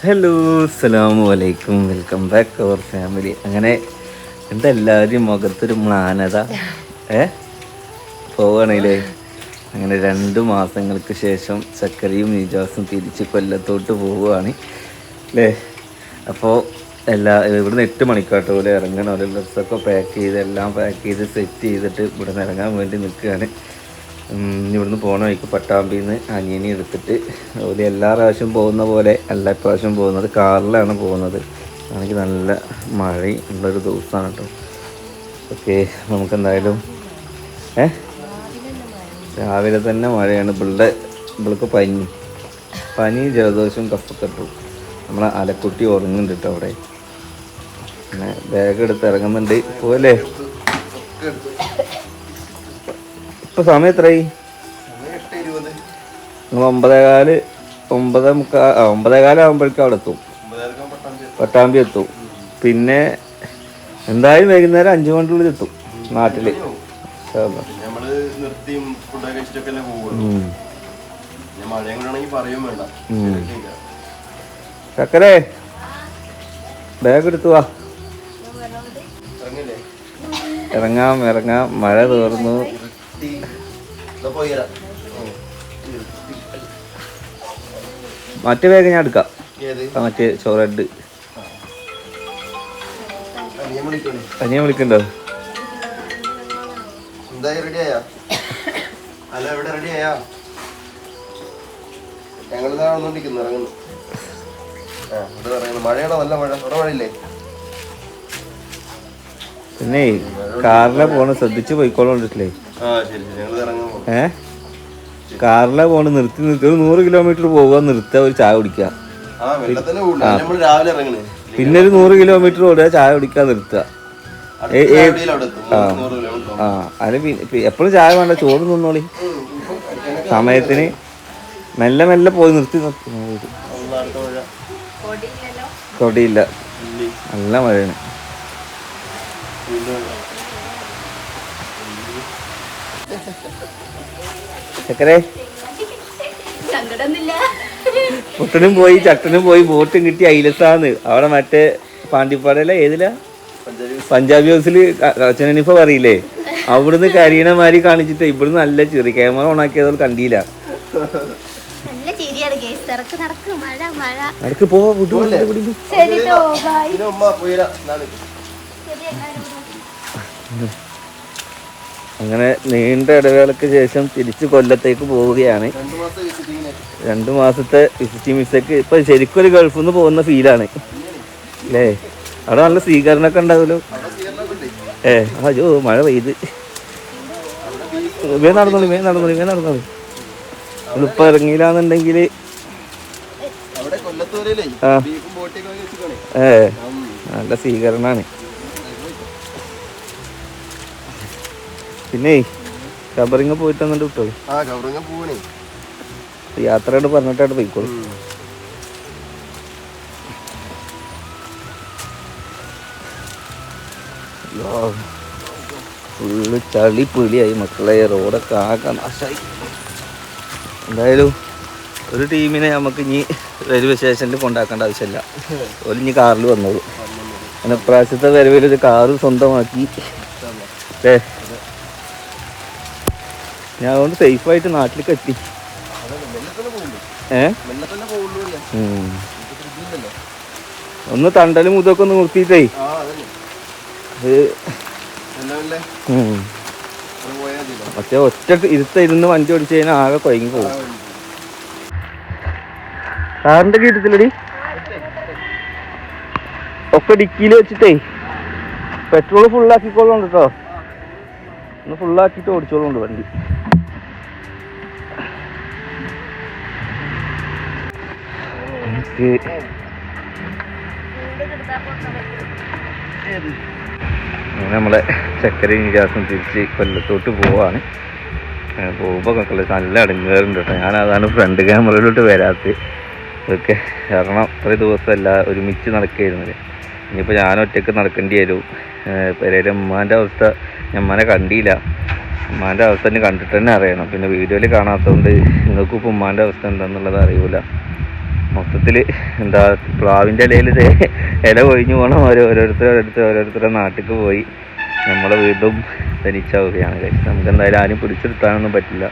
Hello അസ്സലാമു അലൈക്കും, welcome back അവർ family. അങ്ങനെ എന്തെല്ലാവരും മുഖത്തൊരു മ്ലാനത പോവുകയാണല്ലേ. അങ്ങനെ 2 മാസങ്ങൾക്ക് ശേഷം ചക്കരയും നിജാസും തിരിച്ച് കൊല്ലത്തോട്ട് പോവുകയാണ് അല്ലേ. അപ്പോൾ ഇവിടുന്ന് 8 മണിക്കാട്ടോ പോലെ ഇറങ്ങണം. ഓരോ ഡ്രസ്സൊക്കെ പാക്ക് ചെയ്ത് എല്ലാം പാക്ക് ചെയ്ത് സെറ്റ് ചെയ്തിട്ട് ഇവിടുന്ന് ഇറങ്ങാൻ വേണ്ടി നിൽക്കുകയാണ്. ഇവിടുന്ന് പോകണ വഴിക്ക് പട്ടാമ്പിയിൽ നിന്ന് അനിയനെ എടുത്തിട്ട് അതുപോലെ എല്ലാ പ്രാവശ്യം പോകുന്ന പോലെ എല്ലാ പ്രാവശ്യം പോകുന്നത് കാറിലാണ് പോകുന്നത്. ആണെങ്കിൽ നല്ല മഴ ഉള്ളൊരു ദിവസമാണ് കേട്ടോ. ഓക്കെ, നമുക്കെന്തായാലും രാവിലെ തന്നെ മഴയാണ്. ഇവൾക്ക് പനി ജലദോഷവും കഫക്കെട്ടും. നമ്മളെ അലക്കുട്ടി ഉറങ്ങുന്നുണ്ട് കേട്ടോ അവിടെ. പിന്നെ ബാഗ് എടുത്ത് ഇറങ്ങുന്നുണ്ട്. പോലെ ഇപ്പൊ സമയം എത്രയായി? 9:15 ആകുമ്പോഴേക്കും അവിടെ എത്തും. പട്ടാമ്പി എത്തും. പിന്നെ എന്തായാലും വൈകുന്നേരം 5 മണിക്കുള്ളിൽ എത്തും നാട്ടില്. ചക്കരേ ബാഗ് എടുത്തു വാ. ഇറങ്ങാം. മഴ തോർന്നു. മറ്റേ ബാഗ് ഞാൻ എടുക്കാം. മറ്റേ ചോറഡ് അനിയൻ വിളിക്കണ്ടോ? പിന്നെ കാറിലെ പോണ് ശ്രദ്ധിച്ച് പോയിക്കോളൂല്ലേ. കാറിലെ പോണ് നിർത്തി ഒരു 100 കിലോമീറ്റർ പോവുക, നിർത്തുക, ഒരു ചായ കുടിക്കുക. പിന്നെ ഒരു 100 കിലോമീറ്റർ ഓടുക, ചായ കുടിക്കുക, നിർത്തുക. അത് എപ്പോഴും ചായ വേണ്ട, ചോറ് തിന്നോളി. സമയത്തിന് മെല്ലെ പോയി നിർത്തി. കൊടിയില്ല, നല്ല മഴയാണ്. ചക്കരേ പുട്ടനും പോയി ചട്ടനും പോയി ബോട്ടും കിട്ടി ഐലസാന്ന്. അവിടെ മറ്റേ പാണ്ടിപ്പാടല്ല ഏതിലാ പഞ്ചാബി ഹൗസില് അച്ഛനിപ്പ പറയില്ലേ, അവിടുന്ന് കരീനമാരി കാണിച്ചിട്ട് ഇവിടുന്ന് നല്ല ചെറിയ ക്യാമറ ഓണാക്കിയത് കണ്ടില്ല. നടക്ക് പോ. അങ്ങനെ നീണ്ട ഇടവേളക്ക് ശേഷം തിരിച്ച് കൊല്ലത്തേക്ക് പോവുകയാണ്. 2 മാസത്തെ വിസിറ്റിംഗ് വിസക്ക് ഇപ്പൊ ശരിക്കും ഒരു ഗൾഫിൽ നിന്ന് പോകുന്ന ഫീലാണ് അല്ലേ. അവിടെ നല്ല സ്വീകരണമൊക്കെ ഉണ്ടാവുമല്ലോ. അയ്യോ മഴ പെയ്ത്. നടന്നോളി. ഇപ്പൊ ഇറങ്ങിയില്ലാന്നുണ്ടെങ്കിൽ നല്ല സ്വീകരണമാണ്. പിന്നെ കബറിങ്ങ പോയിട്ട് വന്നിട്ട് വിട്ടോളൂ. യാത്രയോട് പറഞ്ഞിട്ടാണ് പോയിക്കോളൂ. ഫുള്ള് ചളി പിളിയായി മക്കളെ. റോഡൊക്കെ ആകെ നാശമായി. എന്തായാലും ഒരു ടീമിനെ നമുക്ക് ഇനി റെയിൽവേ സ്റ്റേഷനിൽ കൊണ്ടാക്കേണ്ട ആവശ്യമില്ല. ഒരു ഇനി കാറിൽ വന്നോളൂ. അങ്ങനെ ഇപ്രാവശ്യത്തെ വരവിൽ ഒരു കാറ് സ്വന്തമാക്കി അല്ലേ. ഞാൻ അതുകൊണ്ട് സേഫായിട്ട് നാട്ടിലേക്ക് എത്തി. ഒന്ന് തണ്ടലും മുതൊക്കെ ഒന്ന് നിർത്തിയിട്ടേ പക്ഷെ ഒറ്റ ഇരുന്ന് വണ്ടി ഓടിച്ചു കഴിഞ്ഞാൽ ആകെ കുഴങ്ങി പോകും. കാറിന്റെ കീട്ടത്തിലടി ഒക്കെ ഡിക്കിയിൽ വെച്ചിട്ടേ പെട്രോൾ ഫുള്ളാക്കിക്കോളുണ്ട് കേട്ടോ. ഒന്ന് ഫുള്ളാക്കിയിട്ട് ഓടിച്ചോളുണ്ട് വണ്ടി. നമ്മളെ ചക്കരയും ഗ്യാസും തിരിച്ച് കൊല്ലത്തോട്ട് പോവാണ്. പോകുമ്പോൾ മക്കളെ നല്ല അടങ്ങാറുണ്ട് കേട്ടോ. ഞാനതാണ് ഫ്രണ്ട് ക്യാമറയിലോട്ട് വരാത്തത്. ഓക്കെ, കാരണം ഒരു ദിവസമല്ല ഒരുമിച്ച് നടക്കുകയായിരുന്നത്. ഇനിയിപ്പോൾ ഞാനൊറ്റയ്ക്ക് നടക്കേണ്ടി വരും. പെരേരെ ഉമ്മാൻ്റെ അവസ്ഥ ഉമ്മാനെ കണ്ടില്ല. ഉമ്മാൻ്റെ അവസ്ഥ തന്നെ കണ്ടിട്ട് തന്നെ അറിയണം. പിന്നെ വീഡിയോയിൽ കാണാത്തതുകൊണ്ട് നിങ്ങൾക്കും ഇപ്പോൾ ഉമ്മാൻ്റെ അവസ്ഥ എന്താണെന്നുള്ളത് അറിയില്ല. മൊത്തത്തിൽ എന്താ പ്ലാവിൻ്റെ ഇലയിൽ ഇല കൊഴിഞ്ഞു പോകണം ഓരോരുത്തരുടെ നാട്ടിലേക്ക് പോയി നമ്മളെ വീണ്ടും തനിച്ചാവുകയാണ് കഴിച്ചത്. നമുക്ക് എന്തായാലും ആരും പിടിച്ചെടുത്താനൊന്നും പറ്റില്ല.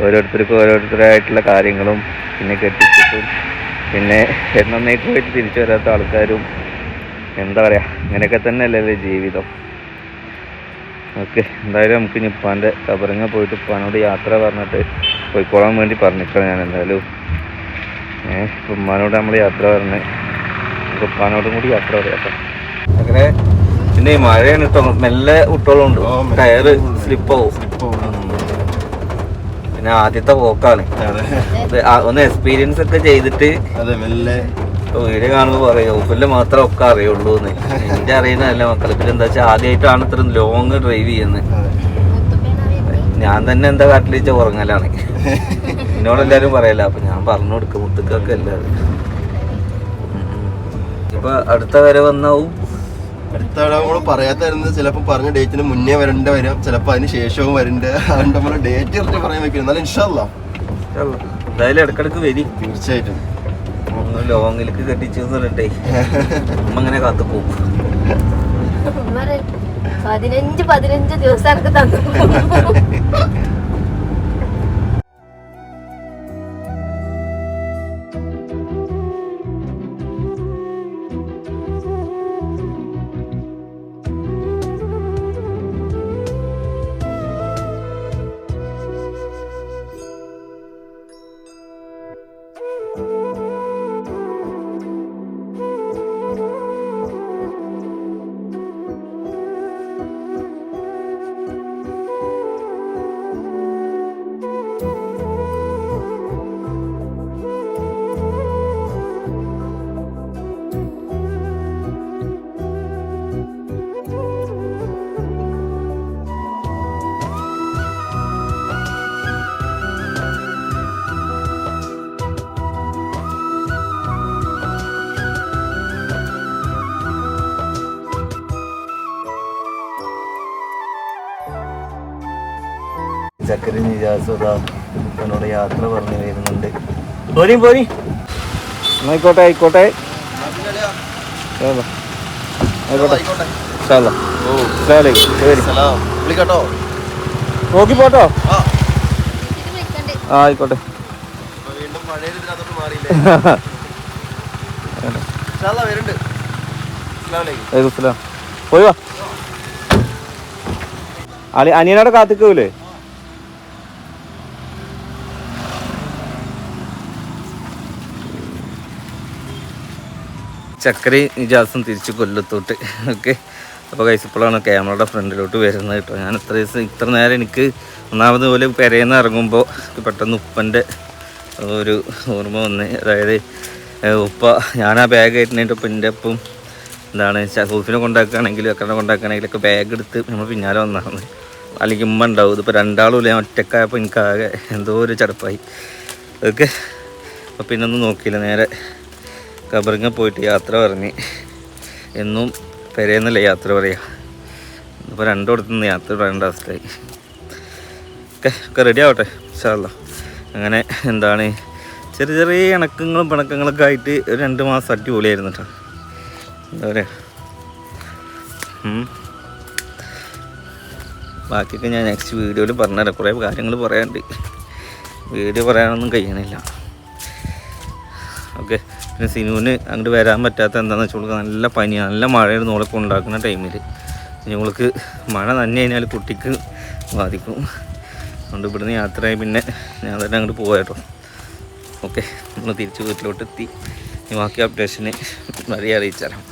ഓരോരുത്തരായിട്ടുള്ള കാര്യങ്ങളും പിന്നെ കെട്ടിച്ചിട്ടും പിന്നെ എന്നേക്ക് പോയിട്ട് തിരിച്ചു വരാത്ത ആൾക്കാരും എന്താ പറയുക, അങ്ങനെയൊക്കെ തന്നെയല്ലേ ജീവിതം. ഓക്കെ, എന്തായാലും നമുക്ക് ഇനി ഉപ്പാൻ്റെ കബറിങ്ങ പോയിട്ട് ഉപ്പാനോട് യാത്ര പറഞ്ഞിട്ട് പോയിക്കോളാൻ വേണ്ടി പറഞ്ഞിട്ടാണ് ഞാൻ. എന്തായാലും ഉമ്മാനോട് നമ്മൾ യാത്ര പറഞ്ഞ് ഉപ്പാനോടും കൂടി യാത്ര പറയാം. അങ്ങനെ പിന്നെ ഈ മഴയാണ് കേട്ടോ, മെല്ലെ വിട്ടോളുണ്ട്, ടയറ് സ്ലിപ്പാവും. പിന്നെ ആദ്യത്തെ പോക്കാണ്, ഒന്ന് എക്സ്പീരിയൻസ് ഒക്കെ ചെയ്തിട്ട് വീഡിയോ കാണുമ്പോൾ പറയും ഓഫില് മാത്രമേ ഒക്കെ അറിയുള്ളൂ എന്ന്. എന്റെ അറിയുന്നതല്ല മക്കളെ. പിന്നെ എന്താ വെച്ചാൽ ആദ്യമായിട്ടാണ് ഇത്ര ലോങ് ഡ്രൈവ് ചെയ്യുന്നത്. ഞാൻ തന്നെ എന്താ കാട്ടിൽ വെച്ചാൽ ഉറങ്ങലാണ്. എന്നോടെല്ലാരും പറയല. അപ്പൊ ഞാൻ പറഞ്ഞു കൊടുക്കും മുത്തുക്കൊക്കെ എല്ലാവരും. ഇപ്പൊ അടുത്ത വരെ വന്നാവും. അടുത്ത പറയാത്തായിരുന്നു. ചിലപ്പോൾ പറഞ്ഞ ഡേറ്റിന് മുന്നേ വരാം, ചിലപ്പോൾ അതിന് ശേഷവും വരണ്ട. അതുകൊണ്ട് നമ്മൾ ഡേറ്റ് കുറച്ച് പറയാൻ വെക്കും. എന്നാലും ഇൻഷാ അല്ലാഹ് എന്തായാലും ഇടക്കിടക്ക് വരും. തീർച്ചയായിട്ടും ലോങ്ങിലേക്ക് കെട്ടിച്ചു പറഞ്ഞിട്ടേ അമ്മ അങ്ങനെ കാത്തു പോകും. 15 ദിവസം എനിക്ക് തന്നു. ചക്കരി നിജാസുത എന്നോട് യാത്ര പറഞ്ഞു വരുന്നുണ്ട്. പോരി ആയിക്കോട്ടെ ആയിക്കോട്ടെ നോക്കി പോട്ടോ. ആയിക്കോട്ടെ. പോയി വാ. അനിയനോടെ കാത്തിക്കൂലേ? ചക്കരി നിജാസും തിരിച്ച് കൊല്ലത്തോട്ട്. ഓക്കെ, അപ്പോൾ കൈസിപ്പോഴാണ് ക്യാമറയുടെ ഫ്രണ്ടിലോട്ട് വരുന്നത് കേട്ടോ. ഞാൻ ഇത്ര നേരം എനിക്ക് ഒന്നാമത് പോലെ പെരേന്ന് ഇറങ്ങുമ്പോൾ പെട്ടെന്ന് ഉപ്പൻ്റെ ഒരു ഓർമ്മ വന്ന്. അതായത് ഉപ്പ ഞാൻ ആ ബാഗ് ആയിട്ടിട്ട് ഉപ്പം എൻ്റെ ഒപ്പം എന്താണ് സൂഫിനെ കൊണ്ടാക്കുകയാണെങ്കിലും അക്കറിനെ കൊണ്ടാക്കുകയാണെങ്കിലൊക്കെ ബാഗ് എടുത്ത് നമ്മൾ പിന്നാലെ വന്നതാണ്. അല്ലെങ്കിൽ ഉമ്മ ഉണ്ടാവും. ഇതിപ്പോൾ രണ്ടാളും ഞാൻ ഒറ്റക്കായപ്പോൾ എനിക്കാകെ എന്തോ ഒരു ചടപ്പായി. ഓക്കെ, അപ്പോൾ പിന്നെ ഒന്നും നോക്കിയില്ല, നേരെ കബറിങ്ങ പോയിട്ട് യാത്ര പറഞ്ഞ്. എന്നും പെരേന്നല്ലേ യാത്ര പറയുക. ഇപ്പോൾ രണ്ടിടത്തുനിന്ന് യാത്ര പറയേണ്ട അവസ്ഥയായി. ഒക്കെ റെഡി ആവട്ടെ ഇൻഷാ അല്ലാഹ്. അങ്ങനെ എന്താണ് ചെറിയ ഇണക്കങ്ങളും പിണക്കങ്ങളൊക്കെ ആയിട്ട് ഒരു 2 മാസം അടിപൊളിയായിരുന്നു കേട്ടോ. എന്താ പറയുക, ബാക്കിയൊക്കെ ഞാൻ നെക്സ്റ്റ് വീഡിയോയിൽ പറഞ്ഞുതരാം. കുറേ കാര്യങ്ങൾ പറയാനുണ്ട്, വീഡിയോ പറയാനൊന്നും കഴിയണില്ല. ഓക്കെ, പിന്നെ സിനുവിന് അങ്ങോട്ട് വരാൻ പറ്റാത്ത എന്താണെന്ന് വെച്ചാൽ നല്ല പനിയാണ്, നല്ല മഴയായിരുന്നു ഓളൊക്കെ ഉണ്ടാക്കുന്ന ടൈമിൽ. ഞങ്ങൾക്ക് മഴ നനഞ്ഞു കഴിഞ്ഞാൽ കുട്ടിക്ക് ബാധിക്കും. അതുകൊണ്ട് ഇവിടുന്ന് യാത്രയായി പിന്നെ ഞാൻ തന്നെ അങ്ങോട്ട് പോകാട്ടോ. ഓക്കെ, നമ്മൾ തിരിച്ച് വീട്ടിലോട്ട് എത്തി. ബാക്കി അപ്ഡേഷന് വഴി അറിയിച്ചു തരാം.